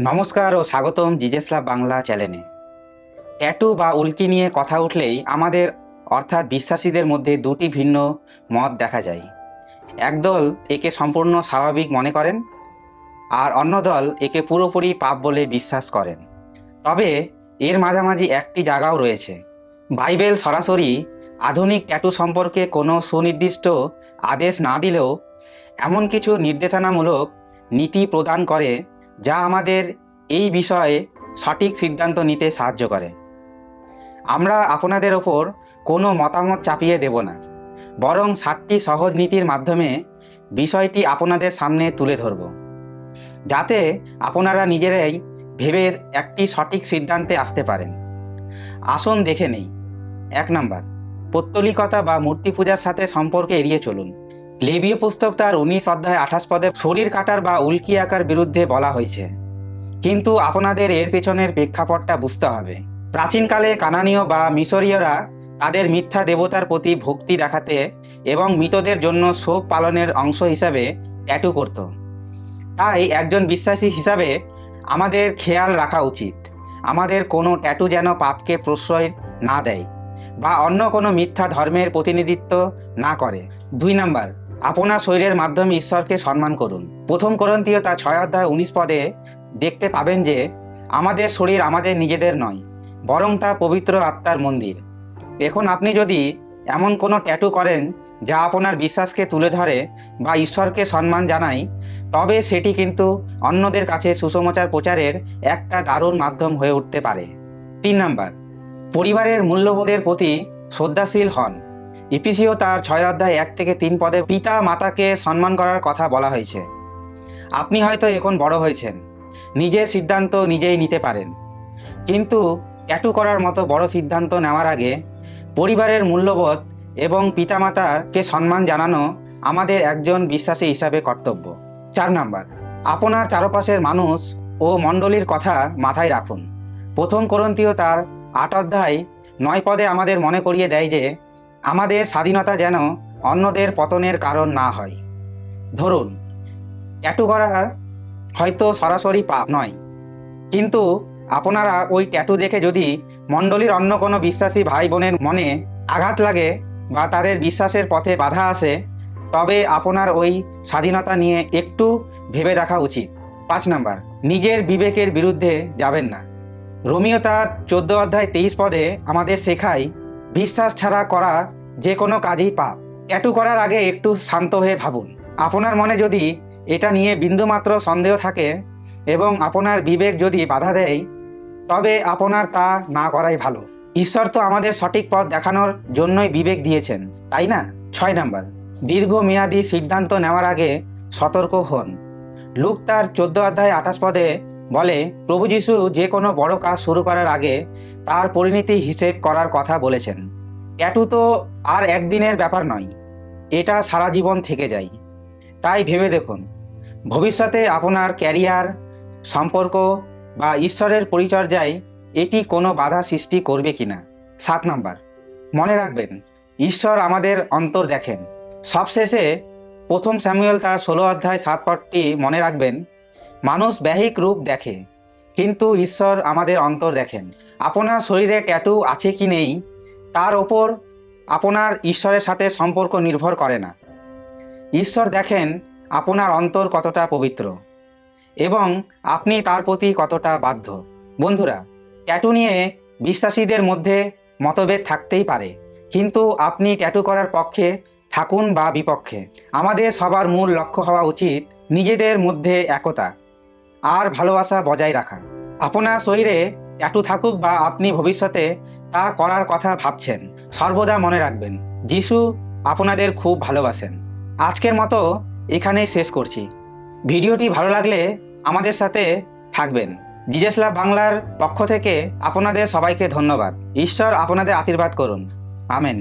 নমস্কার ও স্বাগতম জিজেস লাভ বাংলা চ্যানেলে। ট্যাটু বা উল্কি নিয়ে কথা উঠলেই আমাদের অর্থাৎ বিশ্বাসীদের মধ্যে দুটি ভিন্ন মত দেখা যায়। একদল একে সম্পূর্ণ স্বাভাবিক মনে করেন, আর অন্য দল একে পুরোপুরি পাপ বলে বিশ্বাস করেন। তবে এর মাঝামাঝি একটি জায়গাও রয়েছে। বাইবেল সরাসরি আধুনিক ট্যাটু সম্পর্কে কোনো সুনির্দিষ্ট আদেশ না দিলেও এমন কিছু নির্দেশনামূলক নীতি প্রদান করে যা আমাদের এই বিষয়ে সঠিক সিদ্ধান্ত নিতে সাহায্য করে। আমরা আপনাদের ওপর কোনো মতামত চাপিয়ে দেব না, বরং 7টি সহজ নীতির মাধ্যমে বিষয়টি আপনাদের সামনে তুলে ধরব, যাতে আপনারা নিজেরাই ভেবে একটি সঠিক সিদ্ধান্তে আসতে পারেন। আসুন দেখে নেই। 1 নাম্বার, পৌত্তলিকতা বা মূর্তি পূজার সাথে সম্পর্ক এড়িয়ে চলুন। লেবীয় পুস্তক তার 19 অধ্যায় 28 পদে শরীর কাটার বা উল্কি আঁকার বিরুদ্ধে বলা হয়েছে, কিন্তু আপনাদের এর পেছনের প্রেক্ষাপটটা বুঝতে হবে। প্রাচীনকালে কানানীয় বা মিশরীয়রা তাদের মিথ্যা দেবতার প্রতি ভক্তি দেখাতে এবং মৃতদের জন্য শোক পালনের অংশ হিসাবে ট্যাটু করত। তাই একজন বিশ্বাসী হিসাবে আমাদের খেয়াল রাখা উচিত আমাদের কোনো ট্যাটু যেন পাপকে প্রশ্রয় না দেয় বা অন্য কোনো মিথ্যা ধর্মের প্রতিনিধিত্ব না করে। 2 নাম্বার, আপনার শরীরের মাধ্যমে ঈশ্বরকে সম্মান করুন। 1 কোরিন্থীয় তার 6 অধ্যায় 19 পদে দেখতে পাবেন যে আমাদের শরীর আমাদের নিজেদের নয়, বরং তা পবিত্র আত্মার মন্দির। এখন আপনি যদি এমন কোনো ট্যাটু করেন যা আপনার বিশ্বাসকে তুলে ধরে বা ঈশ্বরকে সম্মান জানায়, তবে সেটি কিন্তু অন্যদের কাছে সুসমাচার প্রচারের একটা দারুণ মাধ্যম হয়ে উঠতে পারে। 3 নাম্বার, পরিবারের মূল্যবোধের প্রতি শ্রদ্ধাশীল হন। ইফিসীয় তার 6 অধ্যায় 1 থেকে 3 পদে পিতা মাতাকে সম্মান করার কথা বলা হয়েছে। আপনি হয়তো এখন বড় হয়েছেন, নিজের সিদ্ধান্ত নিজেই নিতে পারেন, কিন্তু ট্যাটু করার মতো বড় সিদ্ধান্ত নেওয়ার আগে পরিবারের মূল্যবোধ এবং পিতামাতাকে সম্মান জানানো আমাদের একজন বিশ্বাসী হিসাবে কর্তব্য। 4 নাম্বার, আপনার চারপাশের মানুষ ও মণ্ডলীর কথা মাথায় রাখুন। 1 কোরিন্থীয় তার 8 অধ্যায় 9 পদে আমাদের মনে করিয়ে দেয় যে আমাদের স্বাধীনতা যেন অন্যদের পতনের কারণ না হয়। ধরুন, ট্যাটু করা হয়তো সরাসরি পাপ নয়, কিন্তু আপনারা ওই ট্যাটু দেখে যদি মণ্ডলীর অন্য কোনো বিশ্বাসী ভাই বোনের মনে আঘাত লাগে বা তাদের বিশ্বাসের পথে বাধা আসে, তবে আপনার ওই স্বাধীনতা নিয়ে একটু ভেবে দেখা উচিত। 5 নাম্বার, নিজের বিবেকের বিরুদ্ধে যাবেন না। রোমিও তার 14 অধ্যায় 23 পদে আমাদের শেখায় বিশ্বাস ছাড়া করা যে কোনো কাজই পাপ। ট্যাটু করার আগে একটু শান্ত হয়ে ভাবুন। আপনার মনে যদি এটা নিয়ে বিন্দুমাত্র সন্দেহ থাকে এবং আপনার বিবেক যদি বাধা দেয়, তবে আপনার তা না করাই ভালো। ঈশ্বর তো আমাদের সঠিক পথ দেখানোর জন্যই বিবেক দিয়েছেন, তাই না? 6 নাম্বার, দীর্ঘমেয়াদী সিদ্ধান্ত নেওয়ার আগে সতর্ক হন। লুক তার 14 অধ্যায় 28 পদে বলে, প্রভু যীশু যে কোনো বড় কাজ শুরু করার আগে তার পরিণতি হিসেব করার কথা বলেছেন। ট্যাটু তো আর একদিনের ব্যাপার নয়, এটা সারা জীবন থেকে যায়। তাই ভেবে দেখুন, ভবিষ্যতে আপনার ক্যারিয়ার, সম্পর্ক বা ঈশ্বরের পরিচর্যায় এটি কোনো বাধা সৃষ্টি করবে কিনা। 7 নাম্বার, মনে রাখবেন ঈশ্বর আমাদের অন্তর দেখেন। সবশেষে 1 স্যামুয়েল তার 16 অধ্যায় 7 পদটি মনে রাখবেন, মানুষ বাহ্যিক রূপ দেখে, কিন্তু ঈশ্বর আমাদের অন্তর দেখেন। আপনার শরীরে ট্যাটু আছে কি নেই তার ওপর আপনার ঈশ্বরের সাথে সম্পর্ক নির্ভর করে না। ঈশ্বর দেখেন আপনার অন্তর কতটা পবিত্র এবং আপনি তার প্রতি কতটা বাধ্য। বন্ধুরা, ট্যাটু নিয়ে বিশ্বাসীদের মধ্যে মতভেদ থাকতেই পারে, কিন্তু আপনি ট্যাটু করার পক্ষে থাকুন বা বিপক্ষে, আমাদের সবার মূল লক্ষ্য হওয়া উচিত নিজেদের মধ্যে একতা আর ভালোবাসা বজায় রাখা। আপনার শরীরে ট্যাটু থাকুক বা আপনি ভবিষ্যতে তা করার কথা ভাবছেন, সর্বদা মনে রাখবেন যিশু আপনাদের খুব ভালোবাসেন। আজকের মতো এখানেই শেষ করছি। ভিডিওটি ভালো লাগলে আমাদের সাথে থাকবেন। জিজেস লাভ বাংলার পক্ষ থেকে আপনাদের সবাইকে ধন্যবাদ। ঈশ্বর আপনাদের আশীর্বাদ করুন। আমেন।